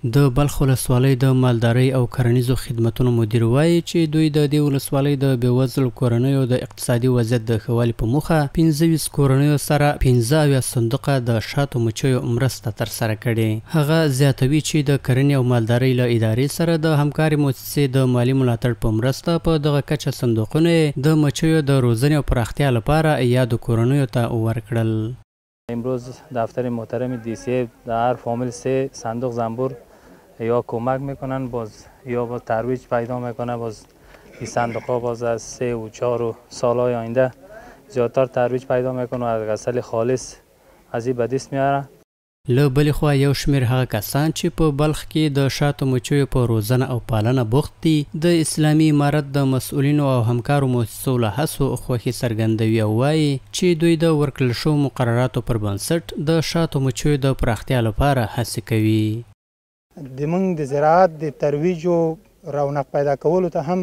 د بلخ ولسوالۍ د مالدارۍ او کرنیزو خدمتونو مدیر وایي چې دوی د دې ولسوالۍ د بېوزلو کورنیو د اقتصادي وضعیت د ښه والي په موخه 25 کورنیو سره 15 صندوقه د شاتو مچیو مرسته ترسره کړې. هغه زیاتوي چې د کرنې او مالدارۍ له ادارې سره د همکاري مؤسسې د مالي ملاتړ په مرسته په دغه کچه صندوقونه د مچیو د روزنې او پراختیا لپاره یادو کورنیو ته ورکړل. امروز دفتر محترم دی‌سی در هر فامیل 3 صندوق زنبور یا کمک میکنن باز یا با ترویج پیدا میکنه. باز این صندوق ها باز از 3 و 4 و سالهای آینده زیادتر ترویج پیدا میکنه و از غسل خالص از این به دست میاره. له بلې خوا یو شمېر هغه کسان چې په بلخ کې د شاتو مچیو په روزنه او پالنه بوخت دي د اسلامي امارت د مسؤلینو او همکارو مؤسسو له هڅو خوښي څرګندوي او وایي چې دوی د ورکړل شوو مقرراتو پر بنسټ د شاتو مچیو د پراختیا لپاره هڅې کوي. زموږ د زراعت د ترویج او رونق پیدا کولو ته هم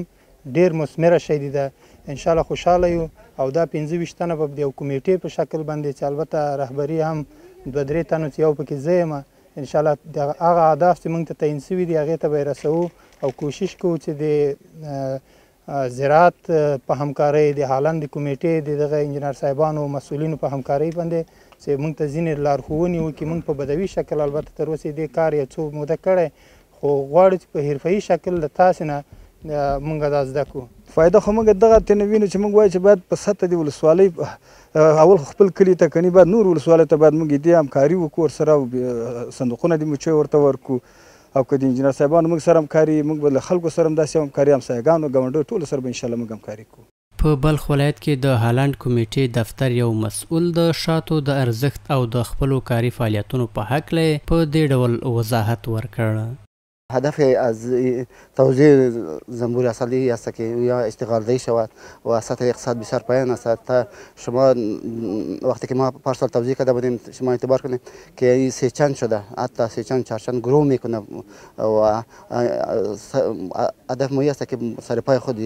ډیر مثمره شی ده. ان شاء الله خوشاله یو او دا 25 تنه به د یو کمیټې په شکل باندې چې البته رهبري هم 2-3 تنو یو پکې زه یم. ان شاء الله د هغه اهداف چې موږ ته تعیین شوي دي هغې ته به یې رسوو او کوشش کوو چې د زراعت په همکارۍ د هالند د کمیټې د دغه انجینر صاحبانو او مسؤلینو په همکارۍ باندې چې موږ ته ځینې لارښوونې وکړي. موږ په بدوي شکل البته تر اوسه دې کار یو څو موده کړی خو غواړو چې په حرفه‌ایي شکل د تاسې نه موږ دا زده کړو. فایده خو موږ دغه ترې نه وینو چې موږ وایو چې باید په سطح د ولسوالۍ اول خپل کلي ته کني باید نور ولسوالۍ ته باید موږ دې همکاري وکړو ورسره او صندوقونه د مچیو ورته ورکړو او که د انجینر صاحبانو موږ سره همکاري موږ به له خلکو سره هم داسې همکاري همسایګانو ګاونډیو ټولو سره به انشاءالله موږ همکاري کوو. په بلخ ولایت کې د هالند کمیټې دفتر یو مسؤل د شاتو د ارزښت او د خپلو کاري فعالیتونو په هکله په دې ډول وضاحت ورکړ. هدف از توزیع زنبور اصلی است که یا اشتغال دهی شود و سطح اقتصاد بسیار پایین است. تا شما وقتی که ما پارسال توزیع کرده بودیم شما اعتبار کنید که این 3 چند شده حتی 3 چند 4 چند گروه میکنه و هدف مهمی است که سر پای خود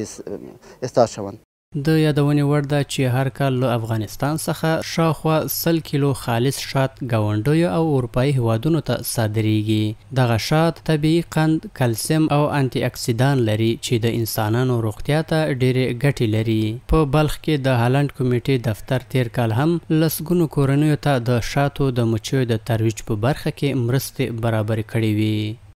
استاد شوند. د یادونې وړ ده چې هر کال له افغانستان څخه شاوخوا 100 کیلو خالص شات ګاونډیو او اروپایي هیوادونو ته صادریږي. دغه شات طبیعي قند، کلسیم او انټي اکسیدان لري چې د انسانانو روغتیا ته ډېرې ګټې لري. په بلخ کې د هالند کمیټې دفتر تیر کال هم لسګونو کورنیو ته د شاتو د مچیو د ترویج په برخه کې مرستې برابرې کړې وې.